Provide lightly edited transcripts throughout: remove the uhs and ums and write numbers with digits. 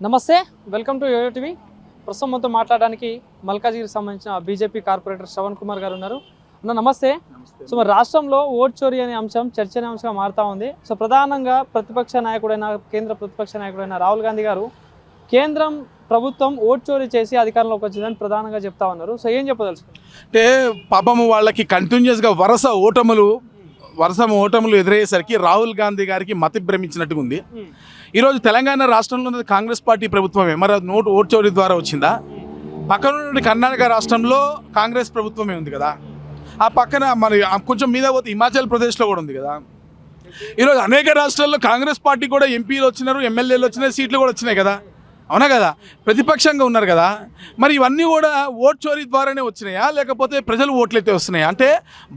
నమస్తే, welcome to yo-yo TV. ప్రస్తుతం మనతో మాట్లాడడానికి మల్కాజ్గిరికి సంబంధించిన బీజేపీ కార్పొరేటర్ శ్రవణ్ కుమార్ గారు ఉన్నారు. అన్న నమస్తే. సో మరి రాష్ట్రంలో ఓట్ చోరీ అనే అంశం చర్చనీయాంశంగా మారుతూ ఉంది. సో ప్రధానంగా కేంద్ర ప్రతిపక్ష నాయకుడైన రాహుల్ గాంధీ గారు కేంద్రం ప్రభుత్వం ఓట్ చోరీ చేసి అధికారంలోకి వచ్చిందని ప్రధానంగా చెప్తా ఉన్నారు. సో ఏం చెప్పదలుచు అంటే పాపము వాళ్ళకి కంటిన్యూస్గా వరుస ఓటములు ఎదురయ్యేసరికి రాహుల్ గాంధీ గారికి మతి భ్రమించినట్టుగా ఉంది. ఈరోజు తెలంగాణ రాష్ట్రంలో కాంగ్రెస్ పార్టీ ప్రభుత్వమే, మరి ఓటు చోరీ ద్వారా వచ్చిందా? పక్కన నుండి కర్ణాటక రాష్ట్రంలో కాంగ్రెస్ ప్రభుత్వమే ఉంది కదా, ఆ పక్కన మరి కొంచెం మీద పోతే హిమాచల్ ప్రదేశ్లో కూడా ఉంది కదా. ఈరోజు అనేక రాష్ట్రాల్లో కాంగ్రెస్ పార్టీ కూడా ఎంపీలు వచ్చినారు, ఎమ్మెల్యేలు వచ్చినాయి, సీట్లు కూడా వచ్చినాయి కదా, అవునా కదా, ప్రతిపక్షంగా ఉన్నారు కదా. మరి ఇవన్నీ కూడా ఓట్ చోరీ ద్వారానే వచ్చినాయా, లేకపోతే ప్రజలు ఓట్లయితే వస్తున్నాయా? అంటే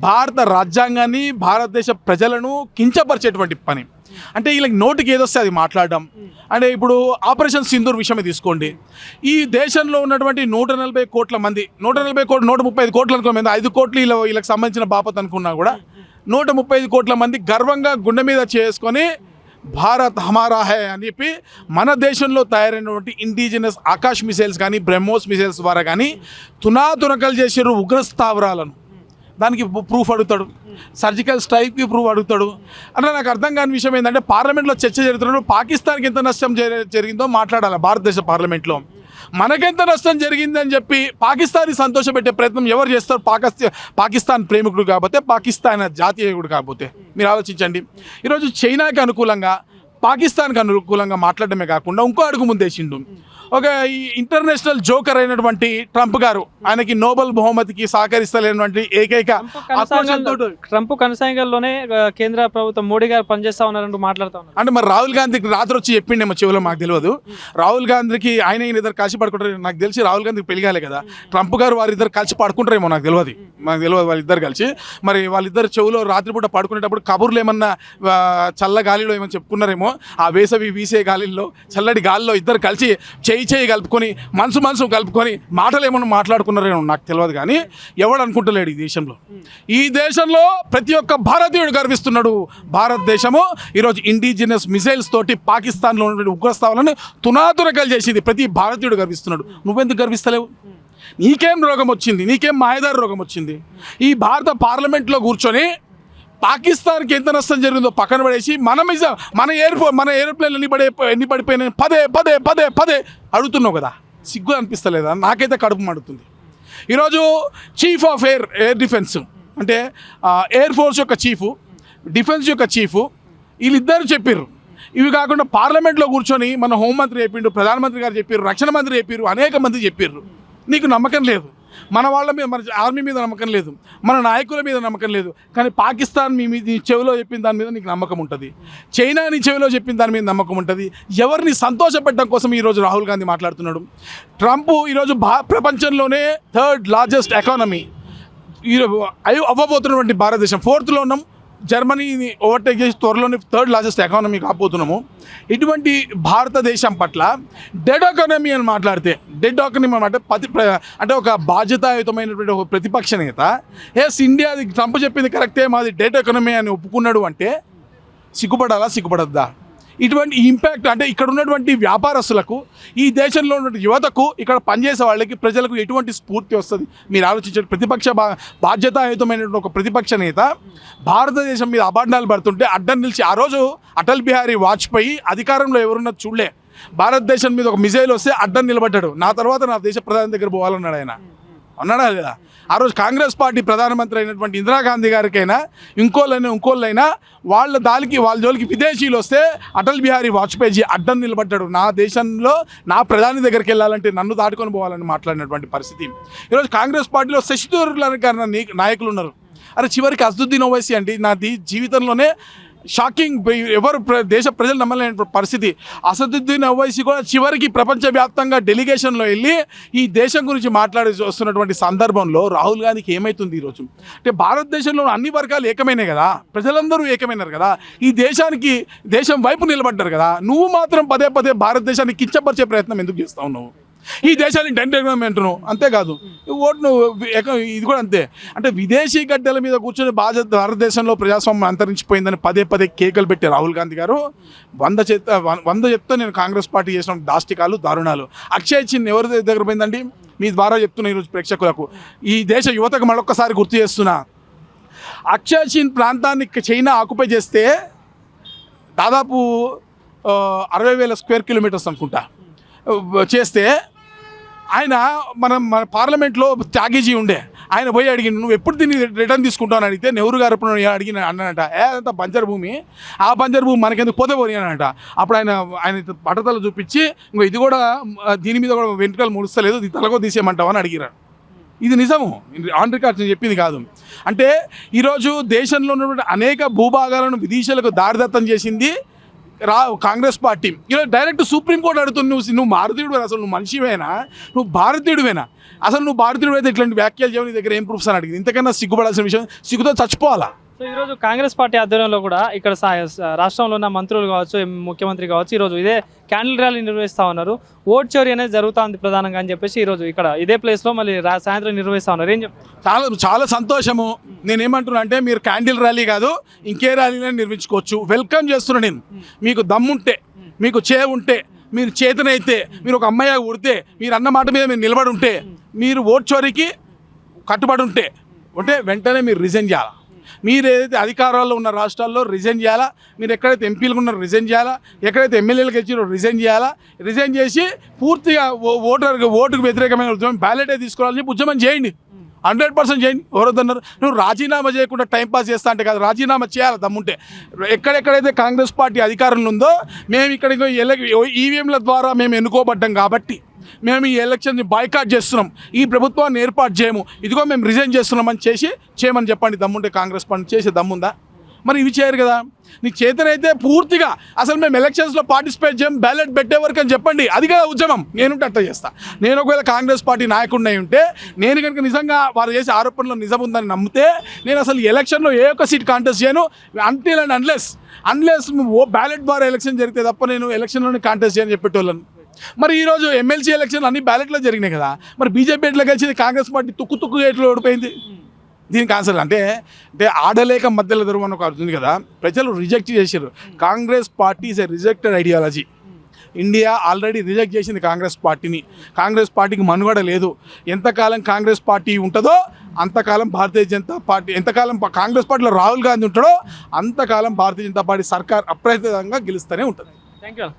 భారత రాజ్యాంగాన్ని, భారతదేశ ప్రజలను కించపరిచేటువంటి పని. అంటే వీళ్ళకి నోటికి ఏదొస్తే అది మాట్లాడడం. అంటే ఇప్పుడు ఆపరేషన్ సింధూర్ విషయమే తీసుకోండి. ఈ దేశంలో ఉన్నటువంటి 140 కోట్ల మంది, 135 కోట్లు అనుకోమంది, 5 కోట్లు వీళ్ళకి సంబంధించిన బాపత్ అనుకున్నా కూడా 135 కోట్ల మంది గర్వంగా గుండె మీద చేసుకొని భారత్ హమారా హై అని చెప్పి మన దేశంలో తయారైనటువంటి ఇండిజినస్ ఆకాశ్ మిసైల్స్ కానీ, బ్రహ్మోస్ మిసైల్స్ ద్వారా కానీ తునాతునకలు చేసారు ఉగ్ర స్థావరాలను. దానికి ప్రూఫ్ అడుగుతాడు, సర్జికల్ స్ట్రైక్కి ప్రూఫ్ అడుగుతాడు. అంటే నాకు అర్థం కాని విషయం ఏంటంటే, పార్లమెంట్లో చర్చ జరుగుతున్నప్పుడు పాకిస్తాన్కి ఎంత నష్టం జరిగిందో మాట్లాడాలి భారతదేశ పార్లమెంట్లో. మనకెంత నష్టం జరిగిందని చెప్పి పాకిస్తాన్ని సంతోషపెట్టే ప్రయత్నం ఎవరు చేస్తారు? పాకిస్తాన్ ప్రేమికుడు కాకపోతే, పాకిస్తాన్ జాతీయుడు కాకపోతే. మీరు ఆలోచించండి. ఈరోజు చైనాకి అనుకూలంగా, పాకిస్తాన్కి అనుకూలంగా మాట్లాడడమే కాకుండా ఇంకో అడుగు ముందేసిండు. ఒక ఈ ఇంటర్నేషనల్ జోకర్ అయినటువంటి ట్రంప్ గారు, ఆయనకి నోబెల్ బహుమతికి సహకరిస్తలేనటువంటి ఏకైక ట్రంప్ కొనసాగంలోనే కేంద్ర ప్రభుత్వం మోడీ గారు పనిచేస్తా ఉన్నారంటూ మాట్లాడుతూ ఉన్నారు. అంటే మరి రాహుల్ గాంధీకి రాత్రి వచ్చి చెప్పిండేమో చెవిలో, మాకు తెలియదు. రాహుల్ గాంధీకి ఆయన ఇద్దరు కలిసి పడుకుంటారు. నాకు తెలిసి రాహుల్ గాంధీకి పెళ్ళిగాలే కదా, ట్రంప్ గారు వారిద్దరు కలిసి పడుకుంటారేమో, నాకు తెలియదు వాళ్ళిద్దరు కలిసి. మరి వాళ్ళిద్దరు చెవిలో రాత్రిపూట పడుకునేటప్పుడు కబుర్లు ఏమన్నా చల్ల గాలిలో ఏమన్నా చెప్పుకున్నారేమో. ఆ వేసవి వీసే గాలిలో, చల్లటి గాలిలో ఇద్దరు కలిసి చేయి కలుపుకొని, మనసు కలుపుకొని మాటలు ఏమన్నా మాట్లాడుకున్నారేమో, నాకు తెలియదు. కానీ ఎవడు అనుకుంటలేడు ఈ దేశంలో ప్రతి ఒక్క భారతీయుడు గర్విస్తున్నాడు. భారతదేశము ఈరోజు ఇండిజినస్ మిసైల్స్ తోటి పాకిస్తాన్లో ఉన్నటువంటి ఉగ్రస్థావరాలను తునాతునకలు చేసింది. ప్రతి భారతీయుడు గర్విస్తున్నాడు. నువ్వెందుకు గర్విస్తలేవు? నీకేం రోగం వచ్చింది? నీకేం మాయదారి రోగం వచ్చింది? ఈ భారత పార్లమెంట్లో కూర్చొని పాకిస్తాన్కి ఎంత నష్టం జరిగిందో పక్కన పడేసి మన ఏరోప్లేన్లు ఎన్ని పడిపోయినాయి పదే పదే పదే పదే అడుగుతున్నావు కదా. సిగ్గు అనిపిస్తలేదా? నాకైతే కడుపు మండుతుంది. ఈరోజు చీఫ్ ఆఫ్ ఎయిర్ డిఫెన్స్ అంటే ఎయిర్ ఫోర్స్ యొక్క చీఫ్, డిఫెన్స్ యొక్క చీఫ్, వీళ్ళిద్దరు చెప్పారు. ఇవి కాకుండా పార్లమెంట్లో కూర్చొని మన హోంమంత్రి చెప్పిండు, ప్రధానమంత్రి గారు చెప్పారు, రక్షణ మంత్రి చెప్పారు, అనేక మంది చెప్పారు. నీకు నమ్మకం లేదు, మన వాళ్ళ మీద, మన ఆర్మీ మీద నమ్మకం లేదు, మన నాయకుల మీద నమ్మకం లేదు. కానీ పాకిస్తాన్ నీ చెవిలో చెప్పిన దాని మీద నీకు నమ్మకం ఉంటుంది, చైనా నీ చెవిలో చెప్పిన దాని మీద నమ్మకం ఉంటుంది. ఎవరిని సంతోషపెట్టడం కోసం ఈరోజు రాహుల్ గాంధీ మాట్లాడుతున్నాడు. ట్రంప్ ఈరోజు ప్రపంచంలోనే 3rd లార్జెస్ట్ ఎకానమీ అవ్వబోతున్నటువంటి భారతదేశం, 4th లో ఉన్నాం. జర్మనీని ఓవర్టేక్ చేసి త్వరలోనే 3rd లార్జెస్ట్ ఎకానమీ కాబోతున్నాము. ఇటువంటి భారతదేశం పట్ల డెడ్ ఎకానమీ అని మాట్లాడితే, డెడ్ ఎకానమీ అంటే ఒక బాధ్యతాయుతమైనటువంటి ఒక ప్రతిపక్ష నేత ఇండియా ట్రంప్ చెప్పింది కరెక్టే, మాది డెడ్ ఎకానమీ అని ఒప్పుకున్నాడు అంటే సిగ్గుపడాలా, సిగ్గుపడద్దా? ఇటువంటి ఇంపాక్ట్ అంటే ఇక్కడ ఉన్నటువంటి వ్యాపారస్తులకు, ఈ దేశంలో ఉన్న యువతకు, ఇక్కడ పనిచేసే వాళ్ళకి, ప్రజలకు ఎటువంటి స్ఫూర్తి వస్తుంది? మీరు ఆలోచించండి. బాధ్యతాయుతమైనటువంటి ఒక ప్రతిపక్ష నేత భారతదేశం మీద అభాండాలు పడుతుంటే అడ్డం నిలిచి, ఆ రోజు అటల్ బిహారీ వాజ్పేయి అధికారంలో ఎవరున్నది చూడలే, భారతదేశం మీద ఒక మిసైల్ వస్తే అడ్డం నిలబడ్డాడు. నా తర్వాత నా దేశ ప్రధాని దగ్గర పోవాలన్నాడు ఆయన, అన్నాడా లేదా? ఆ రోజు కాంగ్రెస్ పార్టీ ప్రధానమంత్రి అయినటువంటి ఇందిరాగాంధీ గారికైనా ఇంకోళ్ళైనా వాళ్ళ జోలికి విదేశీయులు వస్తే అటల్ బిహారీ వాజ్పేయి అడ్డం నిలబడ్డాడు. నా దేశంలో నా ప్రధాని దగ్గరికి వెళ్ళాలంటే నన్ను దాటుకొని పోవాలని మాట్లాడినటువంటి పరిస్థితి. ఈరోజు కాంగ్రెస్ పార్టీలో శశిధూర్ నాయకులు ఉన్నారు. అరే చివరికి అసదుద్దీన్ ఓవైసీ అండి, నా జీవితంలోనే షాకింగ్, ఎవరు దేశ ప్రజలు నమ్మలేని పరిస్థితి. అసదుద్దీన్ ఓవైసీ కూడా చివరికి ప్రపంచవ్యాప్తంగా డెలిగేషన్లో వెళ్ళి ఈ దేశం గురించి మాట్లాడి వస్తున్నటువంటి సందర్భంలో రాహుల్ గాంధీకి ఏమవుతుంది ఈరోజు? అంటే భారతదేశంలో అన్ని వర్గాలు ఏకమైనాయి కదా, ప్రజలందరూ ఏకమైనారు కదా, ఈ దేశం వైపు నిలబడ్డారు కదా. నువ్వు మాత్రం పదే పదే భారతదేశాన్ని కించపరిచే ప్రయత్నం ఎందుకు చేస్తావు? నువ్వు ఈ దేశాన్ని డెంటెగ్రామ్ అంటున్నావు, అంతేకాదు ఓటును ఇది కూడా అంతే. అంటే విదేశీ గడ్డల మీద కూర్చొని భారతదేశంలో ప్రజాస్వామ్యం అంతరించిపోయిందని పదే పదే కేకలు పెట్టి రాహుల్ గాంధీ గారు 100 చెప్తే నేను కాంగ్రెస్ పార్టీ చేసిన దాష్టికాలు దారుణాలు. అక్షయ్ చిన్ ఎవరి దగ్గర పోయిందండి? మీ ద్వారా చెప్తున్నా ఈరోజు ప్రేక్షకులకు, ఈ దేశ యువతకు మరొక్కసారి గుర్తు చేస్తున్నా, అక్షయ్ చిన్ ప్రాంతాన్ని చైనా ఆక్యుపై చేస్తే దాదాపు 60,000 స్క్వేర్ కిలోమీటర్స్ అనుకుంటా చేస్తే ఆయన మన పార్లమెంట్లో త్యాగీజీ ఉండే, ఆయన పోయి అడిగింది నువ్వు ఎప్పుడు దీన్ని రిటర్న్ తీసుకుంటావు అని అడిగితే నెహ్రూ గారు ఎప్పుడు అడిగిన అన్నానంట, అంత బంజర్ భూమి, ఆ బంజర్ భూమి మనకెందుకు పోతే పోని అనంట. అప్పుడు ఆయన బట్టతలు చూపించి ఇంకో ఇది కూడా దీని మీద కూడా వెంట్రుకలు ముడుస్తలేదు, ఇది తలగో తీసేయమంటావు అని అడిగిరాడు. ఇది నిజము, ఆన్ రికార్డ్ చెప్పింది కాదు. అంటే ఈరోజు దేశంలో ఉన్నటువంటి అనేక భూభాగాలను విదేశాలకు దారిదత్తం చేసింది కాంగ్రెస్ పార్టీ. ఈరోజు డైరెక్ట్ సుప్రీంకోర్టు అడుగుతుంది, నువ్వు భారతీయుడు, అసలు నువ్వు మనిషివేనా, నువ్వు భారతీయుడివేనా, అసలు నువ్వు భారతీయుడు అయితే ఇట్లాంటి వ్యాఖ్యలు చేయడం నీ దగ్గర ఏం ప్రూఫ్స్ అని అడిగింది. ఇంతకన్నా సిగ్గుపడాల్సిన విషయం, సిగ్గుతో చచ్చిపోవాలా. సో ఈరోజు కాంగ్రెస్ పార్టీ ఆధ్వర్యంలో కూడా ఇక్కడ రాష్ట్రంలో ఉన్న మంత్రులు కావచ్చు, ముఖ్యమంత్రి కావచ్చు, ఈరోజు ఇదే క్యాండిల్ ర్యాలీ నిర్వహిస్తూ ఉన్నారు. ఓట్ చోరీ అనేది జరుగుతుంది ప్రధానంగా అని చెప్పేసి ఈరోజు ఇక్కడ ఇదే ప్లేస్లో మళ్ళీ సాయంత్రం నిర్వహిస్తూ ఉన్నారు. ఏం చెప్తారు? చాలా సంతోషము. నేనేమంటున్నా అంటే మీరు క్యాండిల్ ర్యాలీ కాదు ఇంకే ర్యాలీని నిర్వహించుకోవచ్చు, వెల్కమ్ చేస్తున్నా నేను. మీకు దమ్ముంటే, మీకు ఉంటే, మీరు చేతనైతే, మీరు ఒక అమ్మాయి ఉడితే, మీరు అన్న మాట మీద మీరు నిలబడి ఉంటే, మీరు ఓట్ చోరీకి కట్టుబడి ఉంటే వెంటనే మీరు రిజైన్ చేయాలా. మీరు ఏదైతే అధికారాల్లో ఉన్న రాష్ట్రాల్లో రిజైన్ చేయాలా, మీరు ఎక్కడైతే ఎంపీలకు ఉన్నారో రిజైన్ చేయాలా, ఎక్కడైతే ఎమ్మెల్యేలకు ఇచ్చారో రిజైన్ చేయాలా. రిజైన్ చేసి పూర్తిగా ఓటుకు వ్యతిరేకమైన ఉద్యమం బ్యాలెటే తీసుకోవాలని చెప్పి ఉద్యమం చేయండి, 100% చేయండి. ఎవరొద్దన్నారు? నువ్వు రాజీనామా చేయకుండా టైంపాస్ చేస్తా అంటే కాదు, రాజీనామా చేయాలి దమ్ముంటే. ఎక్కడెక్కడైతే కాంగ్రెస్ పార్టీ అధికారంలో ఉందో, మేము ఇక్కడ ఈవీఎంల ద్వారా మేము ఎన్నుకోబడ్డాం కాబట్టి మేము ఈ ఎలక్షన్ని బాయ్కాట్ చేస్తున్నాం, ఈ ప్రభుత్వాన్ని ఏర్పాటు చేయము, ఇదిగో మేము రిజైన్ చేస్తున్నామని చేయమని చెప్పండి. దమ్ముంటే కాంగ్రెస్ పార్టీ చేసే దమ్ముందా? మరి ఇవి చేయరు కదా. నీకు చేతనైతే పూర్తిగా అసలు మేము ఎలక్షన్స్లో పార్టిసిపేట్ చేయం, బ్యాలెట్ పెట్టే వరకు అని చెప్పండి. అది కదా ఉద్యమం. నేనుంటే అట్లా చేస్తా. నేను ఒకవేళ కాంగ్రెస్ పార్టీ నాయకుడిని అయి ఉంటే, నేను కనుక నిజంగా వారు చేసే ఆరోపణలో నిజం ఉందని నమ్మితే, నేను అసలు ఎలక్షన్లో ఏ ఒక్క సీట్ కాంటెస్ట్ చేయను అంటిల్ అండ్ అన్లెస్ బ్యాలెట్ ద్వారా ఎలక్షన్ జరిగితే తప్ప నేను ఎలక్షన్లోనే కాంటెస్ట్ చేయని చెప్పేటోళ్ళను. మరి ఈరోజు ఎమ్మెల్సీ ఎలక్షన్ అన్ని బ్యాలెట్లో జరిగినాయి కదా, మరి బీజేపీ ఎట్లా కలిసింది, కాంగ్రెస్ పార్టీ తుక్కు ఎట్లా ఓడిపోయింది? దీనికి ఆన్సర్ అంటే ఆడలేక మధ్యలో దొరకని ఒక అర్థం కదా, ప్రజలు రిజెక్ట్ చేశారు. Congress party is a rejected ideology. India already reject చేసింది కాంగ్రెస్ పార్టీని. కాంగ్రెస్ పార్టీకి మనుగడ లేదు. ఎంతకాలం కాంగ్రెస్ పార్టీ ఉంటుందో అంతకాలం భారతీయ జనతా పార్టీ, ఎంతకాలం కాంగ్రెస్ పార్టీలో రాహుల్ గాంధీ ఉంటాడో అంతకాలం భారతీయ జనతా పార్టీ సర్కార్ అప్రయత్నంగా గెలుస్తూనే ఉంటుంది. Thank you.